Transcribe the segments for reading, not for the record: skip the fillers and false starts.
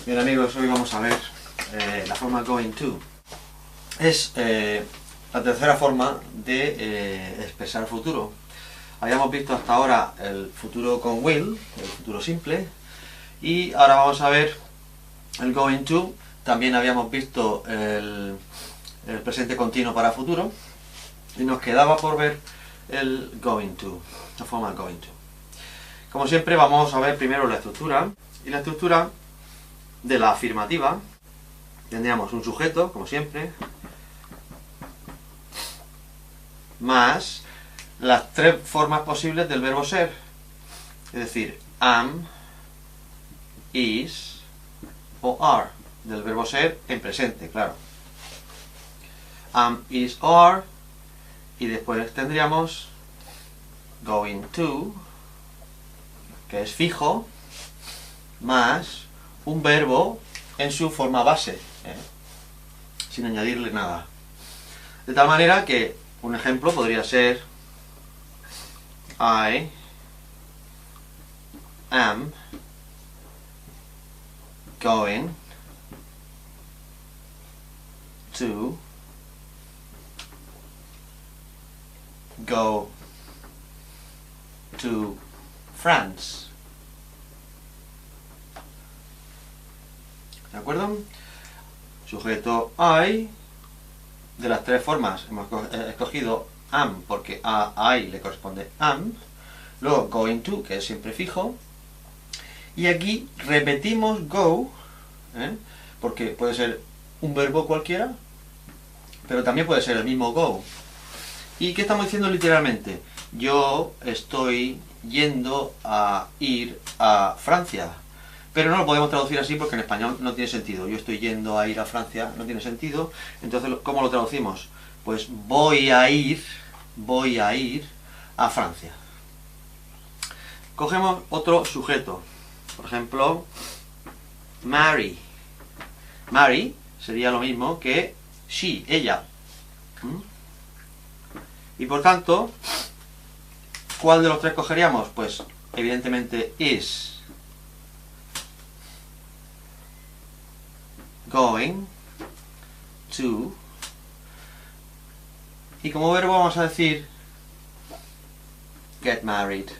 Bien amigos, hoy vamos a ver la forma going to. Es la tercera forma de expresar futuro. Habíamos visto hasta ahora el futuro con will, el futuro simple, y ahora vamos a ver el going to. También habíamos visto el presente continuo para futuro, y nos quedaba por ver el going to, la forma going to. Como siempre vamos a ver primero la estructura, y la estructura de la afirmativa tendríamos un sujeto, como siempre, más las tres formas posibles del verbo ser, es decir, am, is o are, del verbo ser en presente, claro. Am, is, are, y después tendríamos going to, que es fijo, más un verbo en su forma base, sin añadirle nada. De tal manera que un ejemplo podría ser I am going to go to France. ¿De acuerdo? Sujeto I, de las tres formas hemos escogido am porque a I le corresponde am, luego going to, que es siempre fijo, y aquí repetimos go, porque puede ser un verbo cualquiera, pero también puede ser el mismo go. ¿Y qué estamos diciendo literalmente? Yo estoy yendo a ir a Francia. Pero no lo podemos traducir así porque en español no tiene sentido. Yo estoy yendo a ir a Francia, no tiene sentido. Entonces, ¿cómo lo traducimos? Pues voy a ir a Francia. Cogemos otro sujeto. Por ejemplo, marry. Marry sería lo mismo que she, ella. Y por tanto, ¿cuál de los tres cogeríamos? Pues evidentemente is. Going to, y como verbo vamos a decir get married.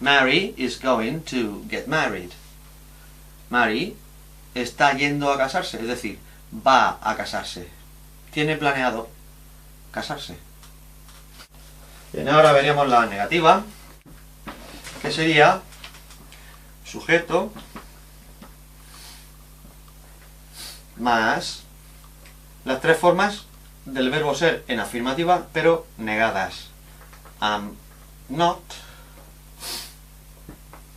Mary is going to get married. Mary está yendo a casarse, es decir, va a casarse. Tiene planeado casarse. Bien, ahora veríamos la negativa, que sería sujeto más las tres formas del verbo ser en afirmativa, pero negadas. Am not,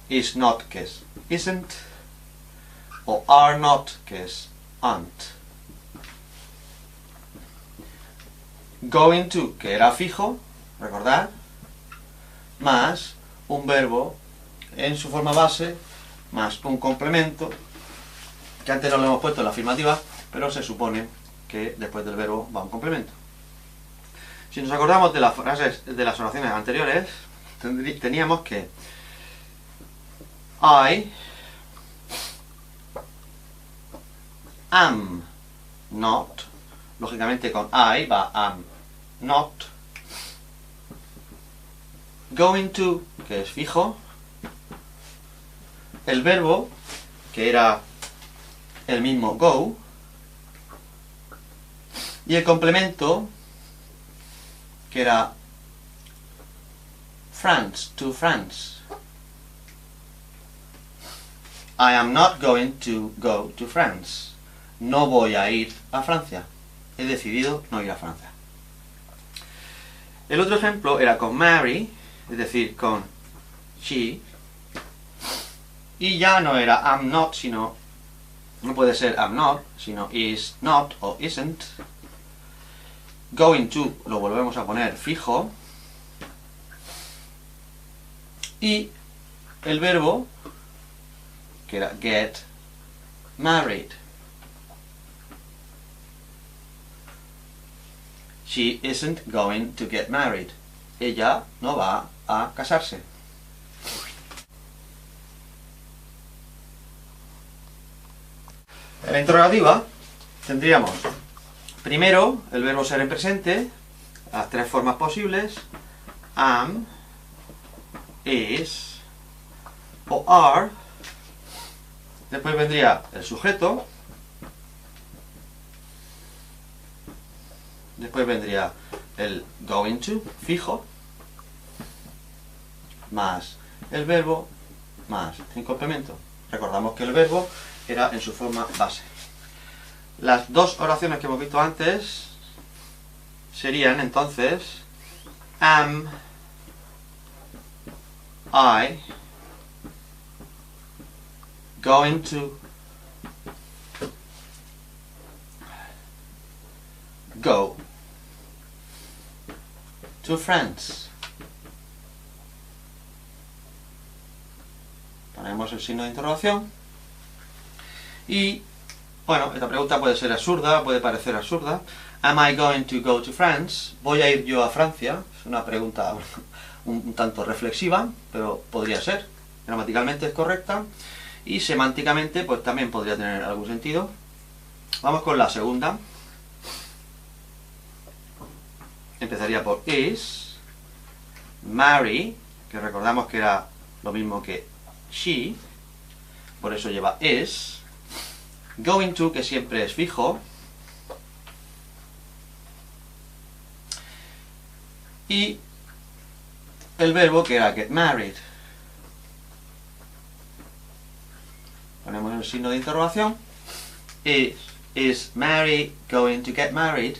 is not, que es isn't, o are not, que es aren't. Going to, que era fijo, recordad, más un verbo en su forma base, más un complemento, que antes no lo hemos puesto en la afirmativa, pero se supone que después del verbo va un complemento. Si nos acordamos de las frases de las oraciones anteriores, teníamos que I am not, lógicamente con I va am not, going to, que es fijo, el verbo, que era el mismo go, y el complemento, que era France, to France. I am not going to go to France. No voy a ir a Francia. He decidido no ir a Francia. El otro ejemplo era con marry, es decir, con she, y ya no era am not, sino, no puede ser am not, sino is not o isn't. Going to lo volvemos a poner fijo. Y el verbo, que era get married. She isn't going to get married. Ella no va a casarse. En la interrogativa tendríamos primero el verbo ser en presente, las tres formas posibles, am, is o are. Después vendría el sujeto. Después vendría el going to, fijo, más el verbo, más el complemento. Recordamos que el verbo era en su forma base. Las dos oraciones que hemos visto antes serían entonces am I going to go to France. Ponemos el signo de interrogación. Y, bueno, esta pregunta puede ser absurda, puede parecer absurda. Am I going to go to France? ¿Voy a ir yo a Francia? Es una pregunta un tanto reflexiva, pero podría ser. Gramaticalmente es correcta. Y semánticamente, pues también podría tener algún sentido. Vamos con la segunda. Empezaría por is. Marry, que recordamos que era lo mismo que she, por eso lleva is. Going to, que siempre es fijo. Y el verbo que era get married. Ponemos el signo de interrogación. Is Mary going to get married?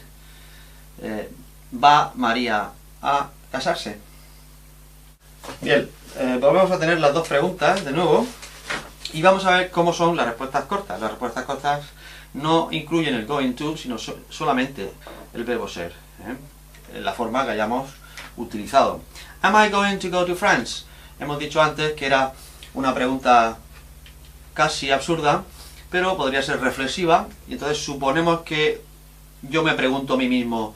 ¿Va María a casarse? Bien, volvemos a tener las dos preguntas de nuevo. Y vamos a ver cómo son las respuestas cortas. Las respuestas cortas no incluyen el going to, sino solamente el verbo ser, en la forma que hayamos utilizado. Am I going to go to France? Hemos dicho antes que era una pregunta casi absurda, pero podría ser reflexiva. Y entonces suponemos que yo me pregunto a mí mismo,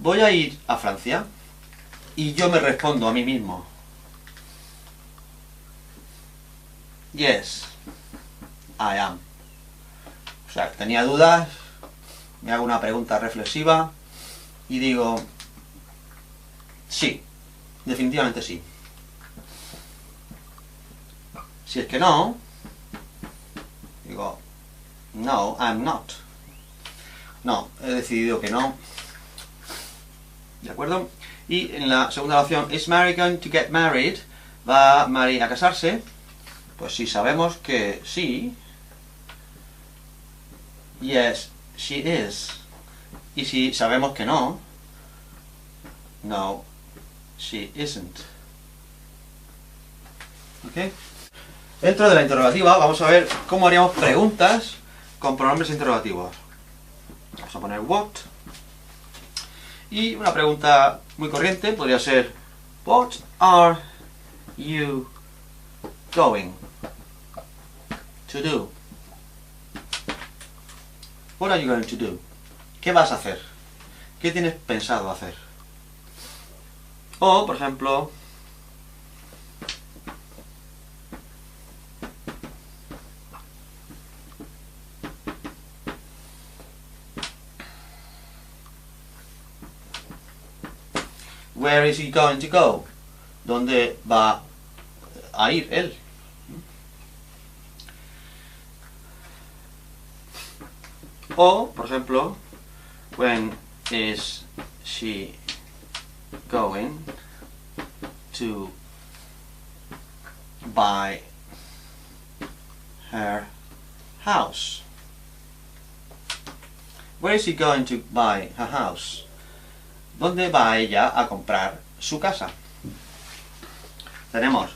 ¿voy a ir a Francia? Y yo me respondo a mí mismo, yes, I am. O sea, tenía dudas, me hago una pregunta reflexiva y digo, sí, definitivamente sí. Si es que no, digo, no, I'm not. No, he decidido que no. ¿De acuerdo? Y en la segunda opción, is Mary going to get married? ¿Va Mary a casarse? Pues si sabemos que sí, yes, she is. Y si sabemos que no, no, she isn't. ¿Ok? Dentro de la interrogativa vamos a ver cómo haríamos preguntas con pronombres interrogativos. Vamos a poner what. Y una pregunta muy corriente podría ser, what are you going to do? What are you going to do? ¿Qué vas a hacer? ¿Qué tienes pensado hacer? O, por ejemplo, where is he going to go? ¿Dónde va a ir él? O, por ejemplo, when is she going to buy her house? Where is he going to buy her house? ¿Dónde va ella a comprar su casa? Tenemos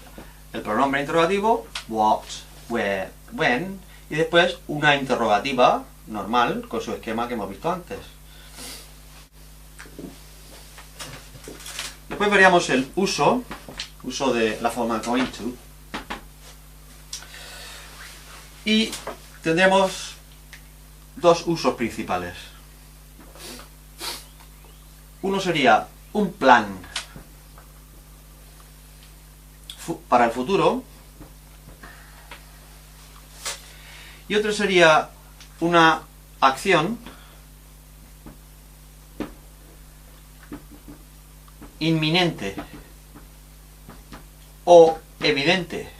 el pronombre interrogativo, what, where, when, y después una interrogativa normal con su esquema que hemos visto antes. Después veríamos el uso de la forma going to. Y tendremos dos usos principales. Uno sería un plan para el futuro. Y otro sería una acción inminente o evidente.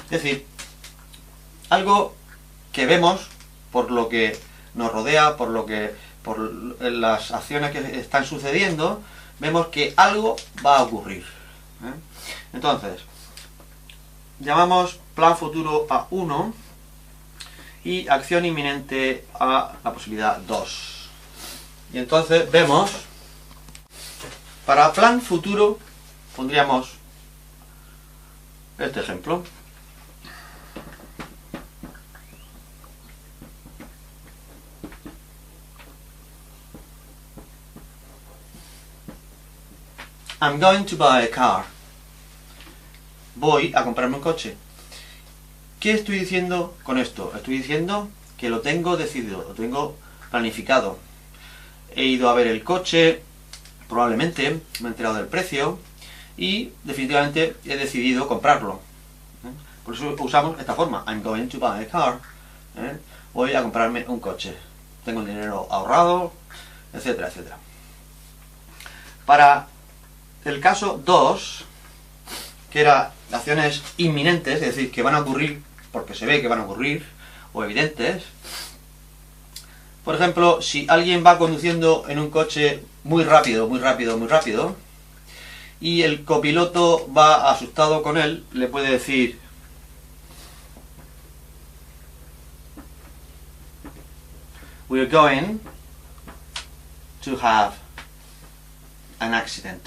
Es decir, algo que vemos por lo que nos rodea, por las acciones que están sucediendo, vemos que algo va a ocurrir. Entonces, llamamos plan futuro a 1 y acción inminente a la posibilidad 2. Y entonces vemos, para plan futuro pondríamos este ejemplo. I'm going to buy a car. Voy a comprarme un coche. ¿Qué estoy diciendo con esto? Estoy diciendo que lo tengo decidido, lo tengo planificado. He ido a ver el coche, probablemente me he enterado del precio y definitivamente he decidido comprarlo. Por eso usamos esta forma, I'm going to buy a car. Voy a comprarme un coche. Tengo el dinero ahorrado, etcétera, etcétera. Para el caso 2, que era acciones inminentes, es decir, que van a ocurrir porque se ve que van a ocurrir, o evidentes. Por ejemplo, si alguien va conduciendo en un coche muy rápido, muy rápido, muy rápido, y el copiloto va asustado con él, le puede decir: "We're going to have an accident".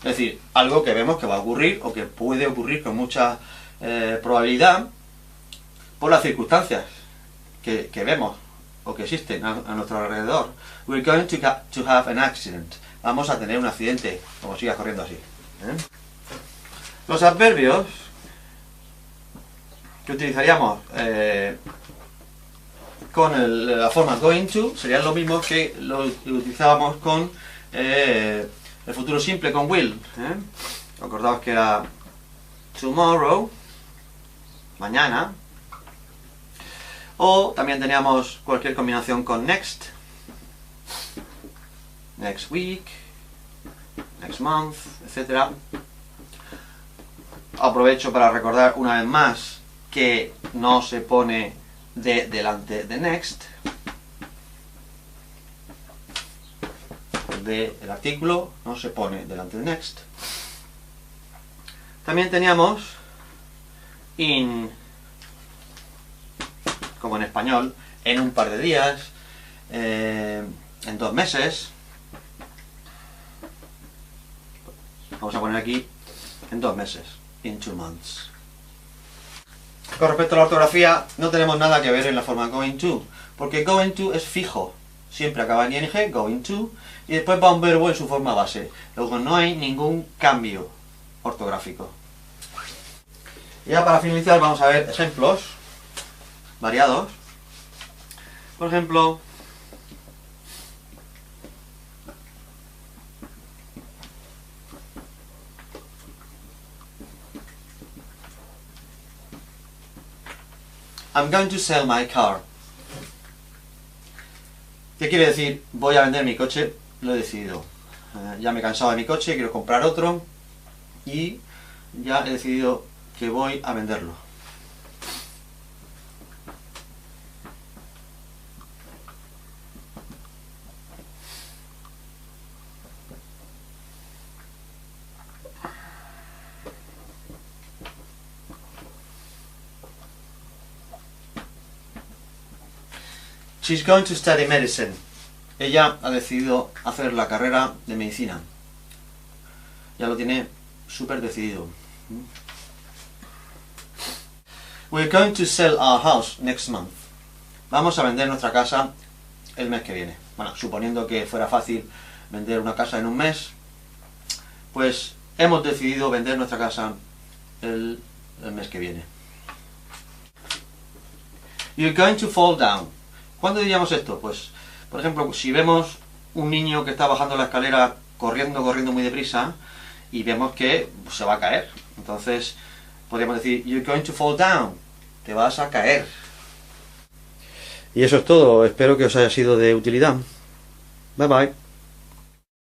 Es decir, algo que vemos que va a ocurrir o que puede ocurrir con mucha probabilidad por las circunstancias que vemos o que existen a nuestro alrededor. We're going to have an accident. Vamos a tener un accidente, como siga corriendo así. Los adverbios que utilizaríamos con la forma going to serían lo mismo que lo utilizábamos con el futuro simple con will. Acordaos que era tomorrow, mañana. O también teníamos cualquier combinación con next, next week, next month, etc. Aprovecho para recordar una vez más que no se pone de delante de next, del artículo no se pone delante de next. También teníamos in, como en español, en un par de días, en 2 meses. Vamos a poner aquí en 2 meses, in 2 months. Con respecto a la ortografía, no tenemos nada que ver en la forma going to, porque going to es fijo, siempre acaba en ing, going to, y después va un verbo en su forma base. Luego no hay ningún cambio ortográfico. Y ya para finalizar vamos a ver ejemplos variados. Por ejemplo, I'm going to sell my car. ¿Qué quiere decir? Voy a vender mi coche, lo he decidido. Ya me he cansado de mi coche, quiero comprar otro y ya he decidido que voy a venderlo. She's going to study medicine. Ella ha decidido hacer la carrera de medicina. Ya lo tiene súper decidido. We're going to sell our house next month. Vamos a vender nuestra casa el mes que viene. Bueno, suponiendo que fuera fácil vender una casa en un mes, pues hemos decidido vender nuestra casa el mes que viene. You're going to fall down. ¿Cuándo diríamos esto? Pues, por ejemplo, si vemos un niño que está bajando la escalera corriendo muy deprisa y vemos que se va a caer. Entonces, Podríamos decir, you're going to fall down. Te vas a caer. Y eso es todo. Espero que os haya sido de utilidad. Bye bye.